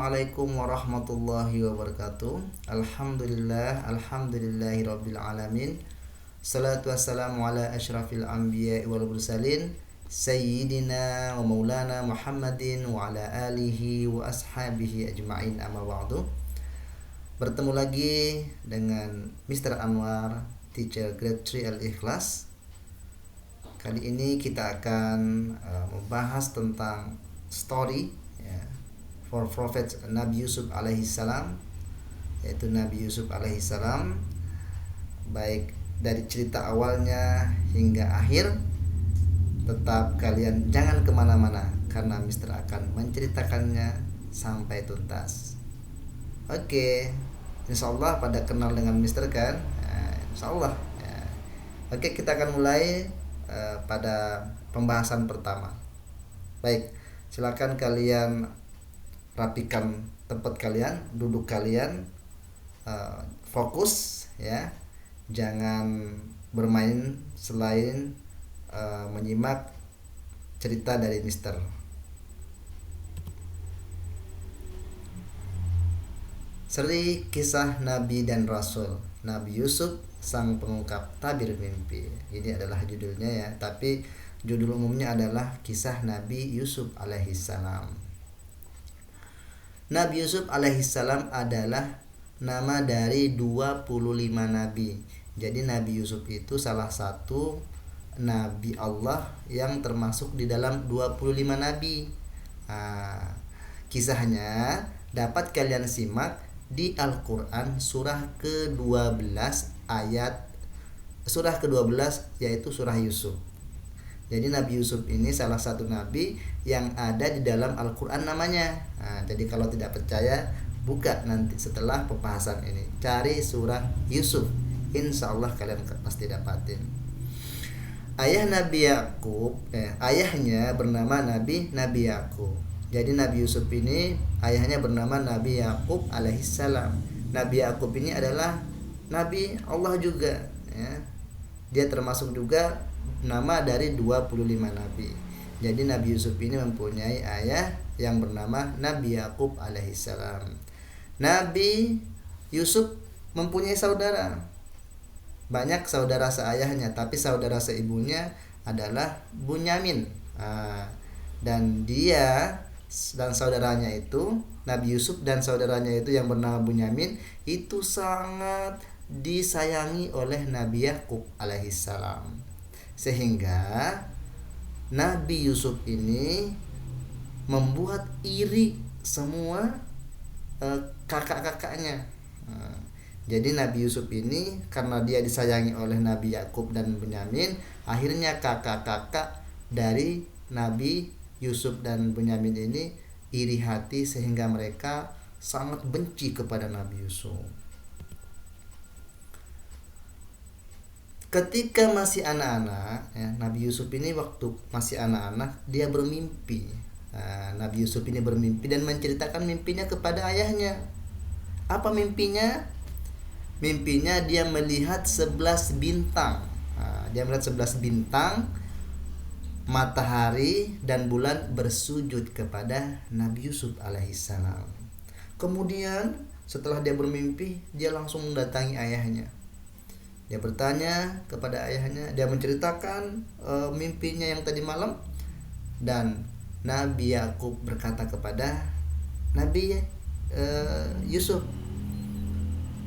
Assalamualaikum warahmatullahi wabarakatuh. Alhamdulillahirabbil alamin. Salatu wassalamu ala asyrafil anbiya'i wal mursalin sayyidina wa maulana Muhammadin wa ala alihi wa ashabihi ajma'in, amma ba'du. Bertemu lagi dengan Mr. Anwar, teacher grade 3 Al-Ikhlas. Kali ini kita akan membahas tentang story for Prophet Nabi Yusuf alaihi salam, yaitu Nabi Yusuf alaihi salam, baik dari cerita awalnya hingga akhir. Tetap kalian jangan kemana-mana karena Mister akan menceritakannya sampai tuntas. Oke, insya Allah pada kenal dengan Mister kan? Insya Allah ya. Oke, kita akan mulai pada pembahasan pertama. Baik, silakan kalian rapikan tempat kalian, duduk kalian, fokus ya, jangan bermain selain menyimak cerita dari Mister. Seri Kisah Nabi dan Rasul, Nabi Yusuf sang pengungkap tabir mimpi. Ini adalah judulnya ya, tapi judul umumnya adalah Kisah Nabi Yusuf alaihissalam. Nabi Yusuf alaihissalam adalah nama dari 25 nabi. Jadi Nabi Yusuf itu salah satu nabi Allah yang termasuk di dalam 25 nabi. Kisahnya dapat kalian simak di Al-Quran surah ke-12 yaitu surah Yusuf. Jadi Nabi Yusuf ini salah satu nabi yang ada di dalam Al-Quran namanya. Jadi kalau tidak percaya, buka nanti setelah pembahasan ini, cari surah Yusuf, insya Allah kalian pasti dapatin. Ayahnya bernama Nabi Yakub. Jadi Nabi Yusuf ini ayahnya bernama Nabi Yakub alaihissalam. Nabi Yakub ini adalah nabi Allah juga ya. Dia termasuk juga nama dari 25 nabi. Jadi Nabi Yusuf ini mempunyai ayah yang bernama Nabi Yakub alaihissalam. Nabi Yusuf mempunyai saudara. Banyak saudara seayahnya, tapi saudara seibunya adalah Bunyamin. Dan dia dan saudaranya itu, Nabi Yusuf dan saudaranya itu yang bernama Bunyamin itu sangat disayangi oleh Nabi Yakub alaihissalam. Sehingga Nabi Yusuf ini membuat iri semua kakak-kakaknya. Jadi Nabi Yusuf ini karena dia disayangi oleh Nabi Yakub dan Bunyamin, akhirnya kakak-kakak dari Nabi Yusuf dan Bunyamin ini iri hati sehingga mereka sangat benci kepada Nabi Yusuf. Ketika masih anak-anak ya, Nabi Yusuf ini waktu masih anak-anak dia bermimpi. Nabi Yusuf ini bermimpi dan menceritakan mimpinya kepada ayahnya. Apa mimpinya? Mimpinya dia melihat 11 bintang. Dia melihat 11 bintang, matahari dan bulan bersujud kepada Nabi Yusuf alaihissalam. Kemudian setelah dia bermimpi, dia langsung mendatangi ayahnya. Dia bertanya kepada ayahnya, dia menceritakan mimpinya yang tadi malam, dan Nabi Yakub berkata kepada Nabi Yusuf,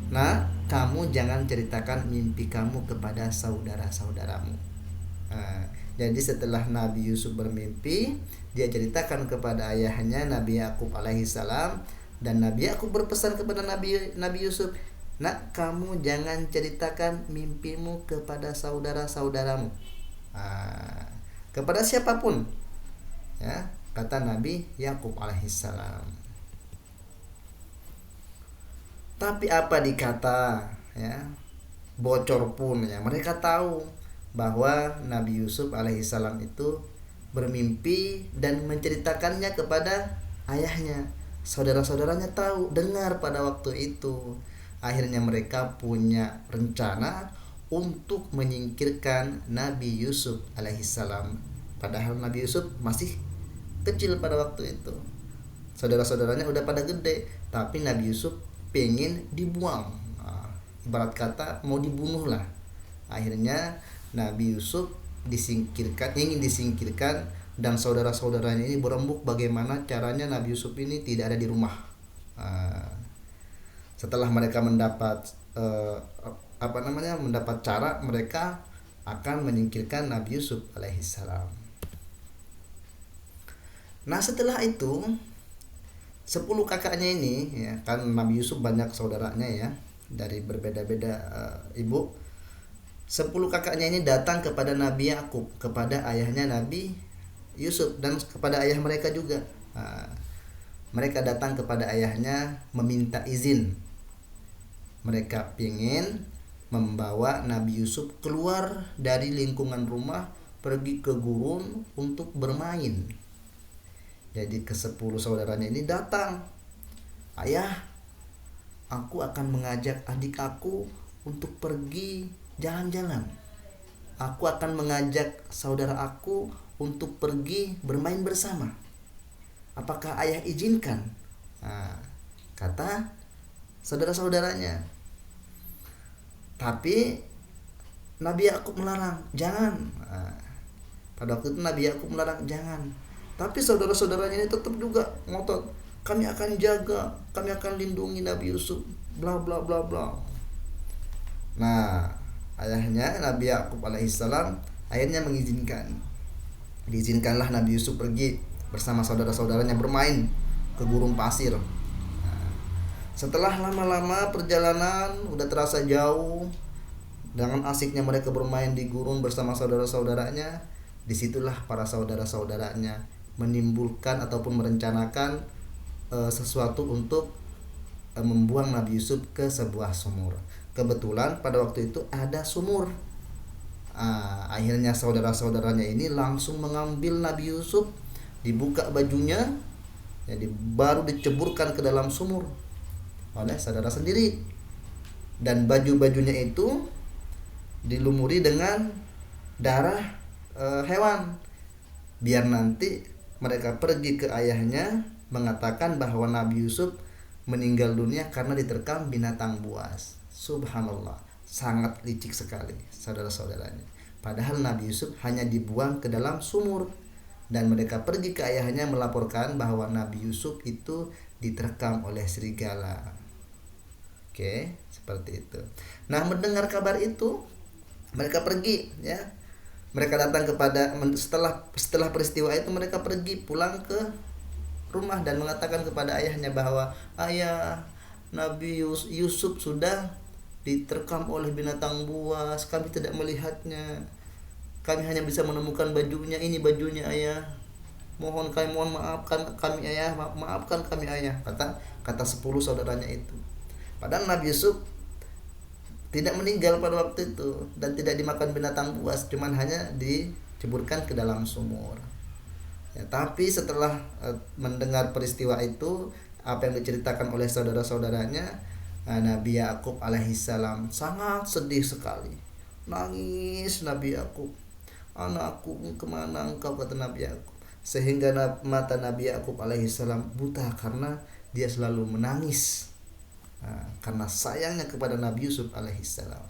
"Nah, kamu jangan ceritakan mimpi kamu kepada saudara-saudaramu." Jadi setelah Nabi Yusuf bermimpi, dia ceritakan kepada ayahnya Nabi Yakub alaihissalam, dan Nabi Yakub berpesan kepada Nabi Yusuf, "Nak, kamu jangan ceritakan mimpimu kepada saudara-saudaramu." Kepada siapapun ya, kata Nabi Yakub alaihissalam. Tapi apa dikata ya, bocor pun ya, mereka tahu bahwa Nabi Yusuf alaihissalam itu bermimpi dan menceritakannya kepada ayahnya. Saudara-saudaranya tahu, dengar pada waktu itu. Akhirnya mereka punya rencana untuk menyingkirkan Nabi Yusuf alaihissalam. Padahal Nabi Yusuf masih kecil pada waktu itu. saudara-saudaranya udah pada gede, tapi Nabi Yusuf pengen dibuang. Ibarat kata mau dibunuh lah. Akhirnya Nabi Yusuf ingin disingkirkan, dan saudara-saudaranya ini berembuk bagaimana caranya Nabi Yusuf ini tidak ada di rumah. Setelah mereka mendapat mendapat cara, mereka akan menyingkirkan Nabi Yusuf alaihissalam. Nah, setelah itu 10 kakaknya ini, ya kan Nabi Yusuf banyak saudaranya ya, dari berbeda-beda ibu. 10 kakaknya ini datang kepada Nabi Yakub, kepada ayahnya Nabi Yusuf, dan kepada ayah mereka juga. Mereka datang kepada ayahnya meminta izin. Mereka ingin membawa Nabi Yusuf keluar dari lingkungan rumah, pergi ke gurun untuk bermain. Jadi ke-10 saudaranya ini datang, "Ayah, aku akan mengajak adik aku untuk pergi jalan-jalan. Aku akan mengajak saudara aku untuk pergi bermain bersama. Apakah ayah izinkan?" Kata saudara-saudaranya. Tapi Nabi Yakub melarang, "Jangan." Pada waktu itu Nabi Yakub melarang, "Jangan." Tapi saudara-saudaranya ini tetap juga ngotot, "Kami akan jaga, kami akan lindungi Nabi Yusuf, bla bla bla bla." Nah, ayahnya Nabi Yakub alaihissalam akhirnya mengizinkan. Diizinkanlah Nabi Yusuf pergi bersama saudara-saudaranya bermain ke gurun pasir. Setelah lama-lama perjalanan udah terasa jauh, dengan asiknya mereka bermain di gurun bersama saudara-saudaranya, disitulah para saudara-saudaranya menimbulkan ataupun merencanakan sesuatu untuk membuang Nabi Yusuf ke sebuah sumur. Kebetulan pada waktu itu ada sumur. Akhirnya saudara-saudaranya ini langsung mengambil Nabi Yusuf, dibuka bajunya, jadi baru diceburkan ke dalam sumur oleh saudara sendiri, dan baju-bajunya itu dilumuri dengan darah hewan, biar nanti mereka pergi ke ayahnya mengatakan bahwa Nabi Yusuf meninggal dunia karena diterkam binatang buas. Subhanallah, sangat licik sekali saudara-saudaranya. Padahal Nabi Yusuf hanya dibuang ke dalam sumur, dan mereka pergi ke ayahnya melaporkan bahwa Nabi Yusuf itu diterkam oleh serigala. Oke, seperti itu. Nah, mendengar kabar itu, mereka pergi, ya. Mereka datang setelah peristiwa itu, mereka pergi pulang ke rumah dan mengatakan kepada ayahnya bahwa, "Ayah, Nabi Yusuf sudah diterkam oleh binatang buas. Kami tidak melihatnya. Kami hanya bisa menemukan bajunya. Ini bajunya, ayah. Mohon maafkan kami, ayah. Maafkan kami, ayah." Kata 10 saudaranya itu. Padahal Nabi Yusuf tidak meninggal pada waktu itu dan tidak dimakan binatang buas, cuman hanya diceburkan ke dalam sumur. Ya, tapi setelah mendengar peristiwa itu, apa yang diceritakan oleh saudara-saudaranya, Nabi Yakub alaihissalam sangat sedih sekali. Nangis Nabi Yakub. "Anakku, kemana engkau?" kata Nabi Yakub. Sehingga mata Nabi Yakub alaihissalam buta karena dia selalu menangis. Karena sayangnya kepada Nabi Yusuf alaihissalam.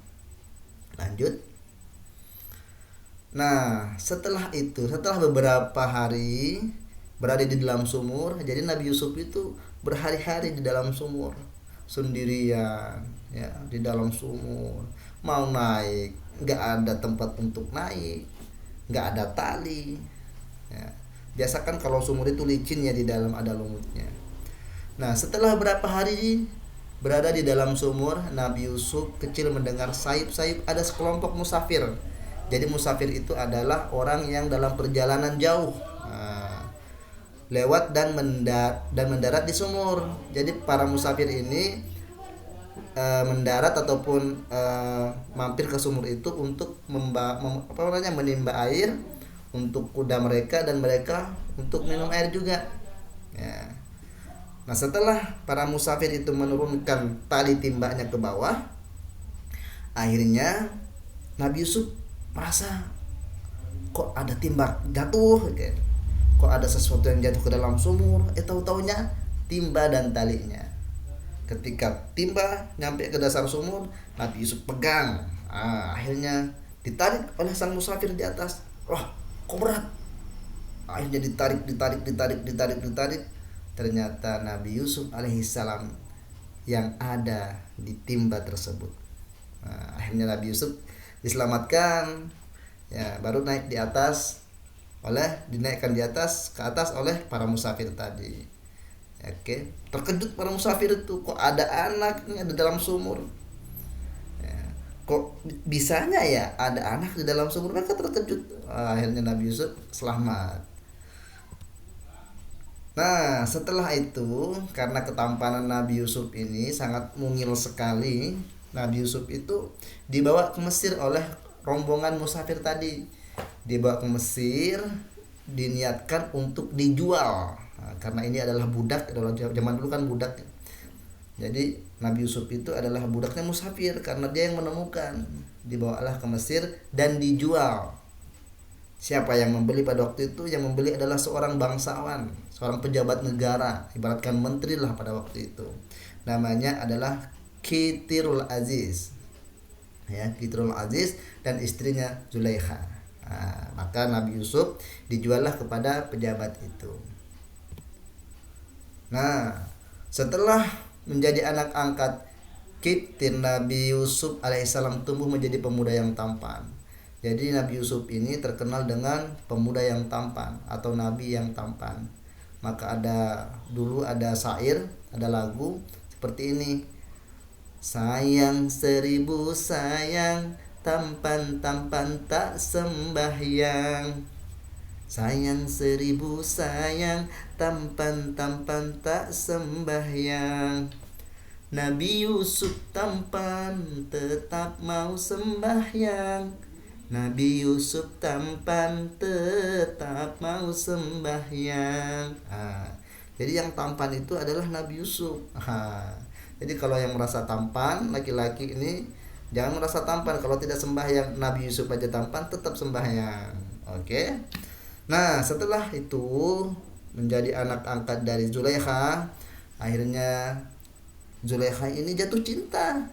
Lanjut. Nah, setelah beberapa hari berada di dalam sumur, jadi Nabi Yusuf itu berhari-hari di dalam sumur sendirian, ya, di dalam sumur. Mau naik, nggak ada tempat untuk naik, nggak ada tali. Ya. Biasa kan kalau sumur itu licin, ya, di dalam ada lumutnya. Nah, setelah beberapa hari berada di dalam sumur, Nabi Yusuf kecil mendengar sayup-sayup ada sekelompok musafir. Jadi musafir itu adalah orang yang dalam perjalanan jauh, lewat dan mendarat di sumur. Jadi para musafir ini mendarat ataupun mampir ke sumur itu untuk menimba air untuk kuda mereka, dan mereka untuk minum air juga. Ya. Nah, setelah para musafir itu menurunkan tali timbanya ke bawah, akhirnya Nabi Yusuf merasa kok ada timba jatuh, kok ada sesuatu yang jatuh ke dalam sumur. Tahu-taunya timba dan talinya. Ketika timba nyampe ke dasar sumur, Nabi Yusuf pegang. Akhirnya ditarik oleh sang musafir di atas. Wah, kok berat? Akhirnya ditarik. Ternyata Nabi Yusuf alaihissalam yang ada di timba tersebut. Akhirnya Nabi Yusuf diselamatkan, ya, baru naik di atas dinaikkan ke atas oleh para musafir tadi. Oke, terkejut para musafir itu, kok ada anaknya di dalam sumur, ya, kok bisanya ya ada anak di dalam sumur. Mereka terkejut. Akhirnya Nabi Yusuf selamat. Nah, setelah itu, karena ketampanan Nabi Yusuf ini sangat mungil sekali, Nabi Yusuf itu dibawa ke Mesir oleh rombongan musafir tadi. Dibawa ke Mesir, diniatkan untuk dijual. Karena ini adalah budak, zaman dulu kan budak. Jadi Nabi Yusuf itu adalah budaknya musafir karena dia yang menemukan. Dibawalah ke Mesir dan dijual. Siapa yang membeli pada waktu itu? Yang membeli adalah seorang bangsawan, seorang pejabat negara, ibaratkan menteri lah pada waktu itu. Namanya adalah Khitirul Aziz. Ya, Khitirul Aziz dan istrinya Zulaikha. Maka Nabi Yusuf dijuallah kepada pejabat itu. Nah, setelah menjadi anak angkat Khitir, Nabi Yusuf alaihissalam tumbuh menjadi pemuda yang tampan. Jadi Nabi Yusuf ini terkenal dengan pemuda yang tampan atau nabi yang tampan. Maka dulu ada syair, ada lagu seperti ini. Sayang 1000 sayang, tampan-tampan tak sembahyang. Sayang 1000 sayang, tampan-tampan tak sembahyang. Nabi Yusuf tampan, tetap mau sembahyang. Nabi Yusuf tampan, tetap mau sembahyang. Jadi yang tampan itu adalah Nabi Yusuf. Jadi kalau yang merasa tampan, laki-laki ini jangan merasa tampan kalau tidak sembahyang. Nabi Yusuf aja tampan, tetap sembahyang. Oke. Nah, setelah itu menjadi anak angkat dari Zulaikha, akhirnya Zulaikha ini jatuh cinta.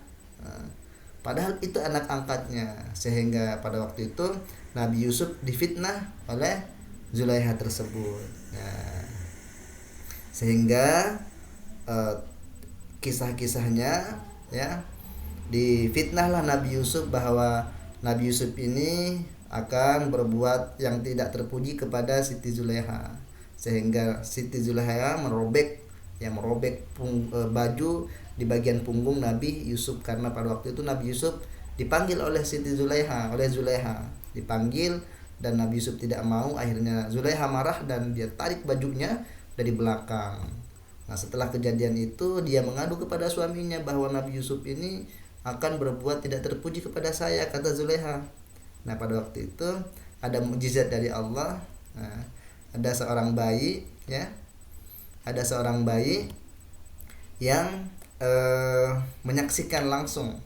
Padahal itu anak angkatnya, sehingga pada waktu itu Nabi Yusuf difitnah oleh Zulaikha tersebut. Nah, sehingga kisah-kisahnya, ya, difitnahlah Nabi Yusuf bahwa Nabi Yusuf ini akan berbuat yang tidak terpuji kepada Siti Zulaikha, sehingga Siti Zulaikha merobek baju di bagian punggung Nabi Yusuf, karena pada waktu itu Nabi Yusuf dipanggil oleh Siti Zulaikha, dipanggil dan Nabi Yusuf tidak mau. Akhirnya Zulaikha marah dan dia tarik bajunya dari belakang. Nah, setelah kejadian itu dia mengadu kepada suaminya bahwa Nabi Yusuf ini akan berbuat tidak terpuji kepada saya, kata Zulaikha. Nah, pada waktu itu ada mukjizat dari Allah. Nah, ada seorang bayi yang menyaksikan langsung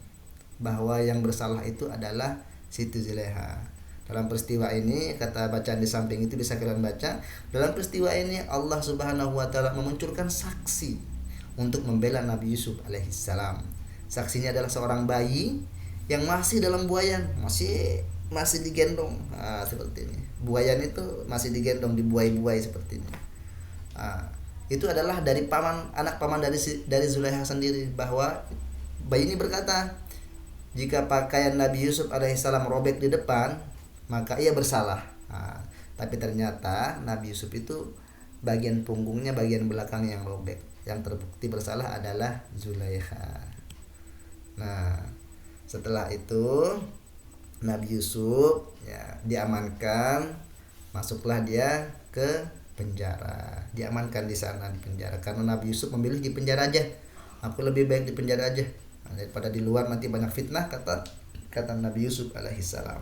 bahwa yang bersalah itu adalah Siti Zulaikha. Dalam peristiwa ini, kata bacaan di samping itu bisa kalian baca. Dalam peristiwa ini Allah Subhanahu wa taala memunculkan saksi untuk membela Nabi Yusuf alaihissalam. Saksinya adalah seorang bayi yang masih dalam buayan, masih digendong. Seperti ini. Buayan itu masih digendong, dibuai-buai seperti ini. Itu adalah dari anak paman dari Zulaikha sendiri, bahwa bayi ini berkata, jika pakaian Nabi Yusuf alaihissalam robek di depan, maka ia bersalah. Tapi ternyata Nabi Yusuf itu bagian punggungnya, bagian belakang yang robek. Yang terbukti bersalah adalah Zulaikha. Nah, setelah itu Nabi Yusuf, ya, diamankan, masuklah dia ke penjara, diamankan di sana di penjara, karena Nabi Yusuf memilih di penjara aja. Aku lebih baik di penjara aja daripada di luar, nanti banyak fitnah, kata Nabi Yusuf alaihissalam.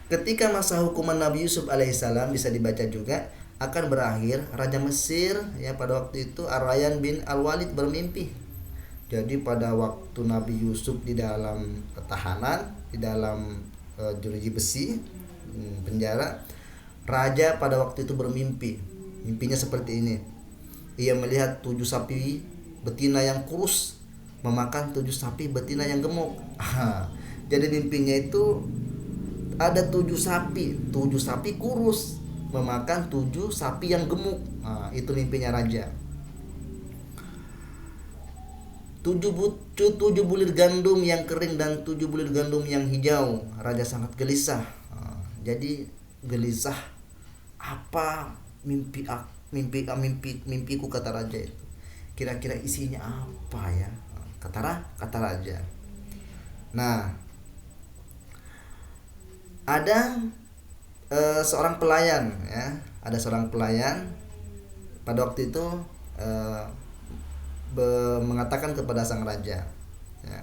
Ketika masa hukuman Nabi Yusuf alaihissalam bisa dibaca juga akan berakhir, Raja Mesir, ya, pada waktu itu Ar-Rayyan bin Al-Walid bermimpi. Jadi pada waktu Nabi Yusuf di dalam tahanan, di dalam jeruji besi penjara, raja pada waktu itu bermimpi. Mimpinya seperti ini. Ia melihat 7 sapi betina yang kurus memakan 7 sapi betina yang gemuk. Jadi mimpinya itu ada 7 sapi kurus memakan 7 sapi yang gemuk. Itu mimpinya raja. 7 bulir gandum yang kering dan 7 bulir gandum yang hijau. Raja sangat gelisah. Jadi gelisah, apa mimpiku, kata raja itu. Kira-kira isinya apa ya? Kata raja. Nah, ada seorang pelayan ya. Ada seorang pelayan pada waktu itu mengatakan kepada sang raja ya,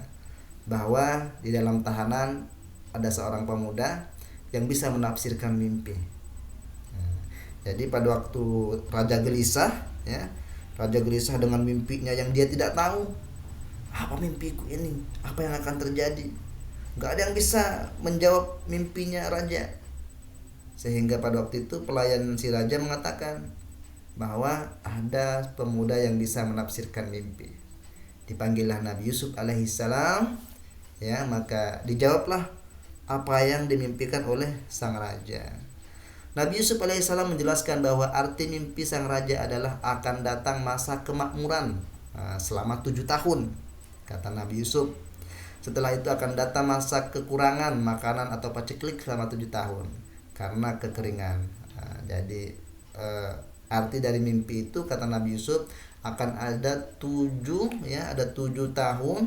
bahwa di dalam tahanan ada seorang pemuda yang bisa menafsirkan mimpi. Jadi pada waktu raja gelisah ya, raja gelisah dengan mimpinya yang dia tidak tahu, apa mimpiku ini, apa yang akan terjadi. Gak ada yang bisa menjawab mimpinya raja. Sehingga pada waktu itu pelayan si raja mengatakan bahwa ada pemuda yang bisa menafsirkan mimpi. Dipanggillah Nabi Yusuf alaihissalam ya, maka dijawablah apa yang dimimpikan oleh sang raja. Nabi Yusuf alaihissalam menjelaskan bahwa arti mimpi sang raja adalah akan datang masa kemakmuran selama 7 tahun, kata Nabi Yusuf. Setelah itu akan datang masa kekurangan makanan atau paceklik selama 7 tahun karena kekeringan. Jadi arti dari mimpi itu, kata Nabi Yusuf, akan ada 7 tahun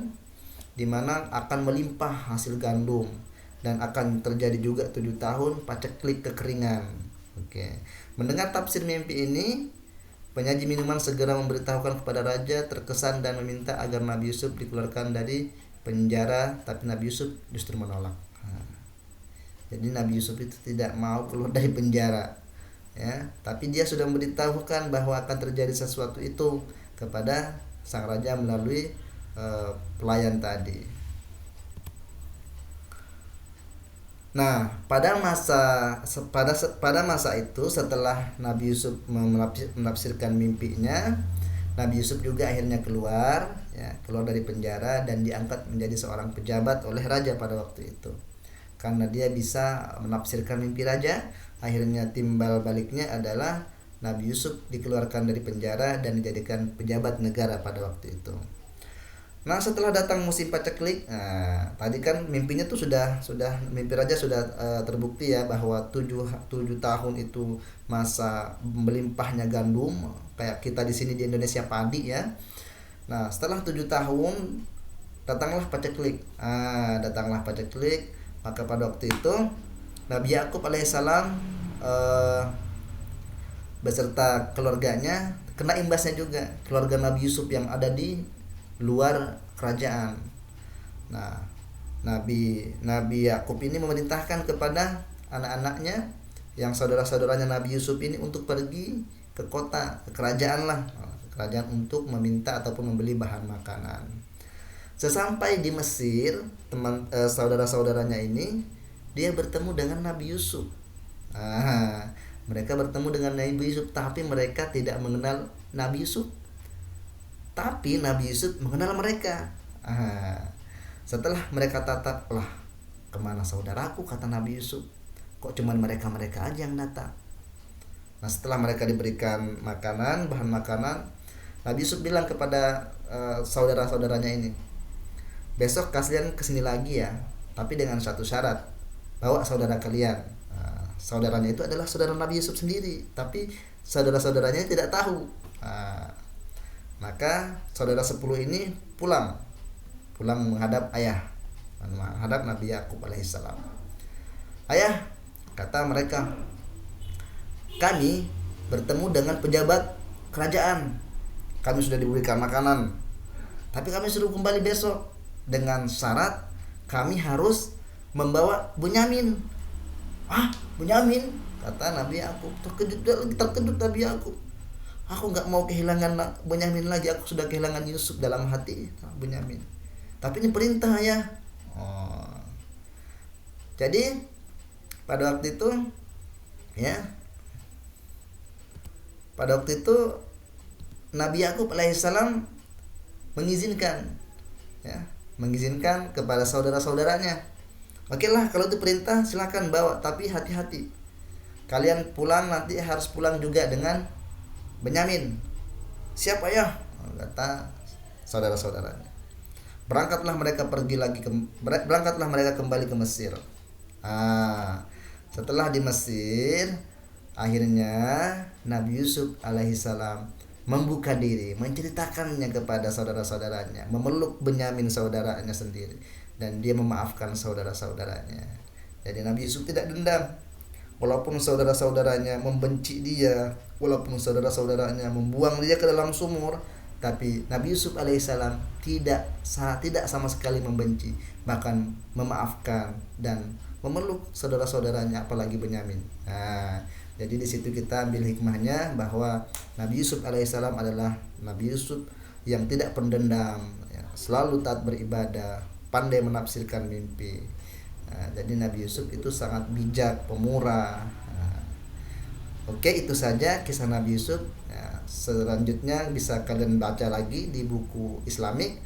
di mana akan melimpah hasil gandum, dan akan terjadi juga 7 tahun paceklik kekeringan. Oke. Mendengar tafsir mimpi ini, penyaji minuman segera memberitahukan kepada raja, terkesan dan meminta agar Nabi Yusuf dikeluarkan dari penjara, tapi Nabi Yusuf justru menolak. Jadi Nabi Yusuf itu tidak mau keluar dari penjara ya, tapi dia sudah memberitahukan bahwa akan terjadi sesuatu itu kepada sang raja melalui pelayan tadi. Nah, pada masa itu, setelah Nabi Yusuf menafsirkan mimpinya, Nabi Yusuf juga akhirnya keluar dari penjara dan diangkat menjadi seorang pejabat oleh raja pada waktu itu. Karena dia bisa menafsirkan mimpi raja, akhirnya timbal baliknya adalah Nabi Yusuf dikeluarkan dari penjara dan dijadikan pejabat negara pada waktu itu. Nah, setelah datang musim paceklik, tadi kan mimpinya tuh sudah mimpi raja sudah terbukti ya, bahwa 7 tahun itu masa melimpahnya gandum, kayak kita di sini di Indonesia padi ya. Nah, setelah 7 tahun datanglah paceklik. Maka pada waktu itu Nabi Yakub alaihissalam beserta keluarganya kena imbasnya juga, keluarga Nabi Yusuf yang ada di luar kerajaan. Nah, Nabi Yakub ini memerintahkan kepada anak-anaknya yang saudara-saudaranya Nabi Yusuf ini untuk pergi ke kota, ke kerajaan untuk meminta ataupun membeli bahan makanan. Sesampai di Mesir, saudara-saudaranya ini, dia bertemu dengan Nabi Yusuf. Mereka bertemu dengan Nabi Yusuf, tapi mereka tidak mengenal Nabi Yusuf. Tapi Nabi Yusuf mengenal mereka. Setelah mereka tatap, lah, kemana saudaraku, kata Nabi Yusuf. Kok cuman mereka aja yang datang. Nah, setelah mereka diberikan makanan, bahan makanan, Nabi Yusuf bilang kepada saudara-saudaranya ini, besok kalian kesini lagi ya, tapi dengan satu syarat, bawa saudara kalian. Saudaranya itu adalah saudara Nabi Yusuf sendiri, tapi saudara-saudaranya tidak tahu. Maka saudara 10 ini pulang menghadap Nabi Yakub alaihissalam. Ayah, kata mereka, kami bertemu dengan pejabat kerajaan, kami sudah diberikan makanan, tapi kami suruh kembali besok dengan syarat kami harus membawa Bunyamin. Bunyamin, kata Nabi Yakub. Terkejut Nabi Yakub. Aku nggak mau kehilangan Bunyamin lagi, aku sudah kehilangan Yusuf dalam hati, Bunyamin. Tapi ini perintah ya. Jadi pada waktu itu Nabi Yakub alaihissalam mengizinkan, ya, mengizinkan kepada saudara-saudaranya, oke lah kalau itu perintah silakan bawa, tapi hati-hati, kalian pulang nanti harus pulang juga dengan Benyamin. Siapa ya? Kata saudara-saudaranya. Berangkatlah mereka kembali ke Mesir. Setelah di Mesir, akhirnya Nabi Yusuf alaihissalam membuka diri, menceritakannya kepada saudara-saudaranya, memeluk Benyamin saudaranya sendiri, dan dia memaafkan saudara-saudaranya. Jadi Nabi Yusuf tidak dendam, walaupun saudara-saudaranya membenci dia, walaupun saudara-saudaranya membuang dia ke dalam sumur, tapi Nabi Yusuf alaihissalam tidak sama sekali membenci, bahkan memaafkan dan memeluk saudara-saudaranya, apalagi Benyamin. Jadi di situ kita ambil hikmahnya bahwa Nabi Yusuf alaihissalam adalah Nabi Yusuf yang tidak pendendam, ya, selalu taat beribadah, pandai menafsirkan mimpi. Jadi Nabi Yusuf itu sangat bijak, pemurah. Oke, itu saja kisah Nabi Yusuf. Selanjutnya bisa kalian baca lagi di buku Islamik,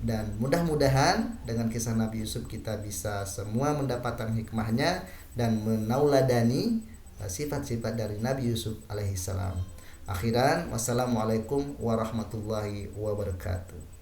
dan mudah-mudahan dengan kisah Nabi Yusuf kita bisa semua mendapatkan hikmahnya dan menauladani sifat-sifat dari Nabi Yusuf alaihissalam. Akhiran, wassalamualaikum warahmatullahi wabarakatuh.